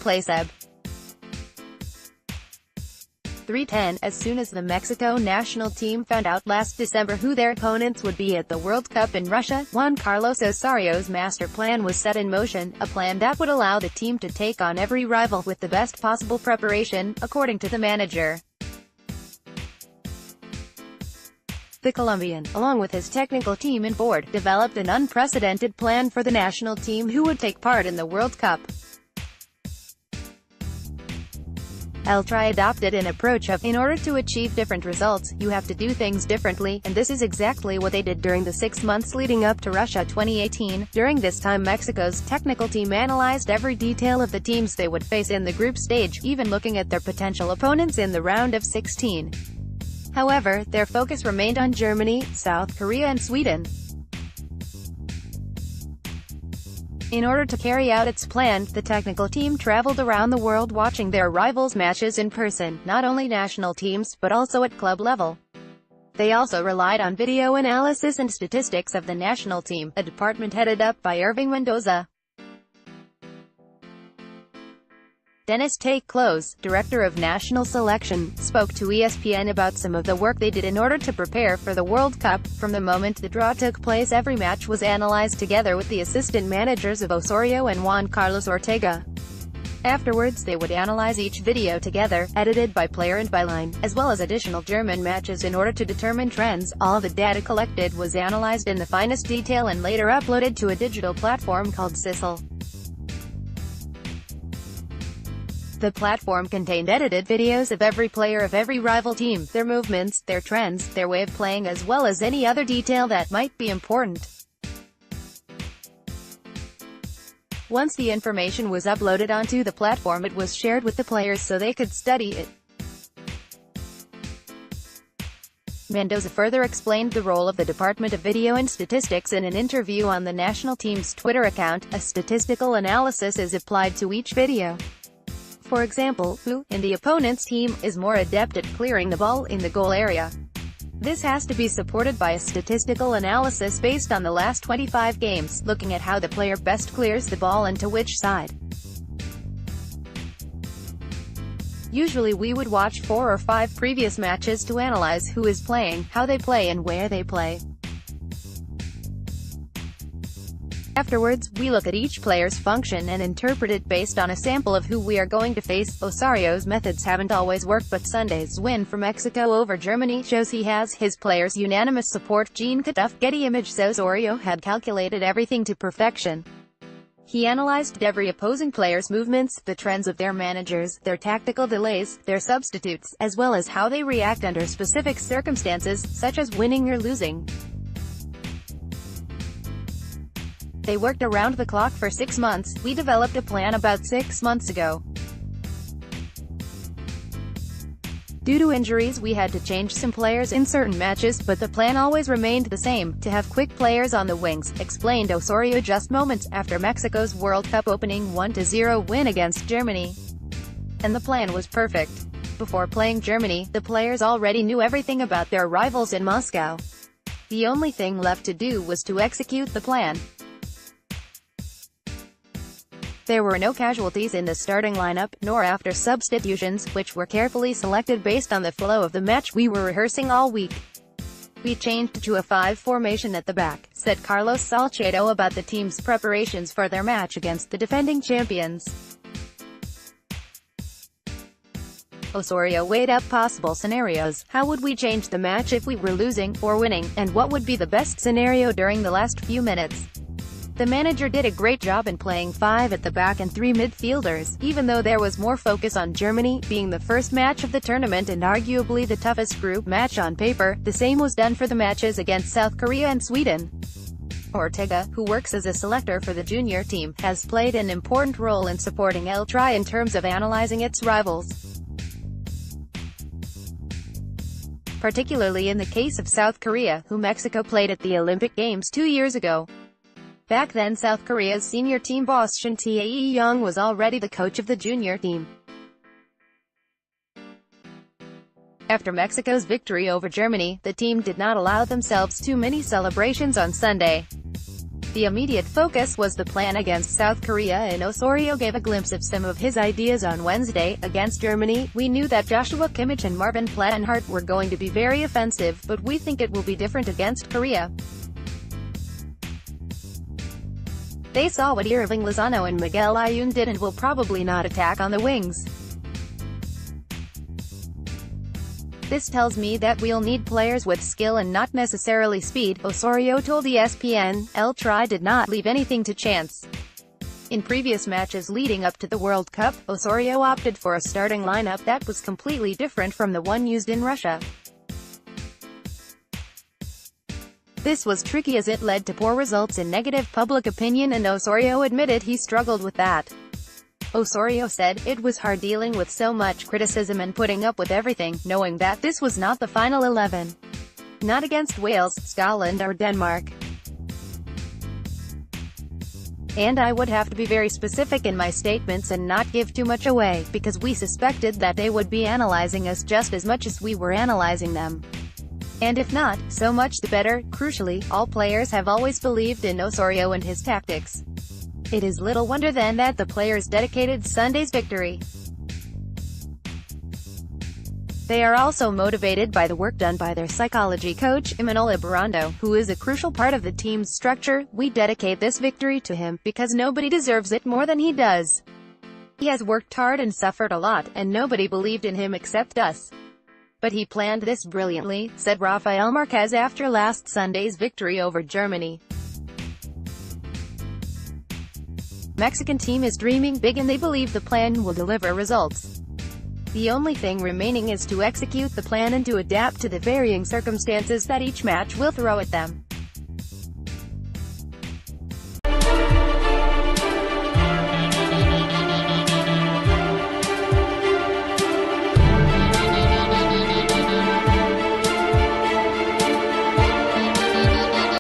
playSeb. 3:10 As soon as the Mexico national team found out last December who their opponents would be at the World Cup in Russia, Juan Carlos Osorio's master plan was set in motion, a plan that would allow the team to take on every rival with the best possible preparation, according to the manager. The Colombian, along with his technical team and board, developed an unprecedented plan for the national team who would take part in the World Cup. El Tri adopted an approach of, in order to achieve different results, you have to do things differently, and this is exactly what they did during the 6 months leading up to Russia 2018. During this time Mexico's technical team analyzed every detail of the teams they would face in the group stage, even looking at their potential opponents in the round of 16. However, their focus remained on Germany, South Korea and Sweden. In order to carry out its plan, the technical team traveled around the world watching their rivals' matches in person, not only national teams, but also at club level. They also relied on video analysis and statistics of the national team, a department headed up by Irving Mendoza. Dennis Take-Close, director of national selection, spoke to ESPN about some of the work they did in order to prepare for the World Cup. From the moment the draw took place, every match was analyzed together with the assistant managers of Osorio and Juan Carlos Ortega. Afterwards they would analyze each video together, edited by player and by line, as well as additional German matches in order to determine trends. All the data collected was analyzed in the finest detail and later uploaded to a digital platform called Sissel. The platform contained edited videos of every player of every rival team, their movements, their trends, their way of playing, as well as any other detail that might be important. Once the information was uploaded onto the platform, it was shared with the players so they could study it. Mendoza further explained the role of the Department of Video and Statistics in an interview on the national team's Twitter account. A statistical analysis is applied to each video. For example, who, in the opponent's team, is more adept at clearing the ball in the goal area. This has to be supported by a statistical analysis based on the last 25 games, looking at how the player best clears the ball and to which side. Usually we would watch 4 or 5 previous matches to analyze who is playing, how they play and where they play. Afterwards, we look at each player's function and interpret it based on a sample of who we are going to face. Osorio's methods haven't always worked, but Sunday's win for Mexico over Germany shows he has his players' unanimous support. Gene Cutoff, Getty Images. Osorio had calculated everything to perfection. He analyzed every opposing player's movements, the trends of their managers, their tactical delays, their substitutes, as well as how they react under specific circumstances, such as winning or losing. They worked around the clock for 6 months. We developed a plan about 6 months ago. Due to injuries we had to change some players in certain matches, but the plan always remained the same, to have quick players on the wings, explained Osorio just moments after Mexico's World Cup opening 1-0 win against Germany. And the plan was perfect. Before playing Germany, the players already knew everything about their rivals in Moscow. The only thing left to do was to execute the plan. There were no casualties in the starting lineup, nor after substitutions, which were carefully selected based on the flow of the match. We were rehearsing all week. We changed to a 5 formation at the back, said Carlos Salcedo about the team's preparations for their match against the defending champions. Osorio weighed up possible scenarios. How would we change the match if we were losing, or winning, and what would be the best scenario during the last few minutes? The manager did a great job in playing 5 at the back and 3 midfielders, even though there was more focus on Germany, being the first match of the tournament and arguably the toughest group match on paper. The same was done for the matches against South Korea and Sweden. Ortega, who works as a selector for the junior team, has played an important role in supporting El Tri in terms of analyzing its rivals. Particularly in the case of South Korea, who Mexico played at the Olympic Games 2 years ago. Back then South Korea's senior team boss Shin Tae-young was already the coach of the junior team. After Mexico's victory over Germany, the team did not allow themselves too many celebrations on Sunday. The immediate focus was the plan against South Korea, and Osorio gave a glimpse of some of his ideas on Wednesday. Against Germany, we knew that Joshua Kimmich and Marvin Plattenhardt were going to be very offensive, but we think it will be different against Korea. They saw what Irving Lozano and Miguel Ayun did and will probably not attack on the wings. This tells me that we'll need players with skill and not necessarily speed, Osorio told ESPN. El Tri did not leave anything to chance. In previous matches leading up to the World Cup, Osorio opted for a starting lineup that was completely different from the one used in Russia. This was tricky as it led to poor results and negative public opinion, and Osorio admitted he struggled with that. Osorio said, "It was hard dealing with so much criticism and putting up with everything, knowing that this was not the final 11. Not against Wales, Scotland or Denmark. And I would have to be very specific in my statements and not give too much away, because we suspected that they would be analyzing us just as much as we were analyzing them. And if not, so much the better." Crucially, all players have always believed in Osorio and his tactics. It is little wonder then that the players dedicated Sunday's victory. They are also motivated by the work done by their psychology coach, Imanol Ibarrando, who is a crucial part of the team's structure. "We dedicate this victory to him, because nobody deserves it more than he does. He has worked hard and suffered a lot, and nobody believed in him except us. But he planned this brilliantly," said Rafael Marquez after last Sunday's victory over Germany. Mexican team is dreaming big and they believe the plan will deliver results. The only thing remaining is to execute the plan and to adapt to the varying circumstances that each match will throw at them.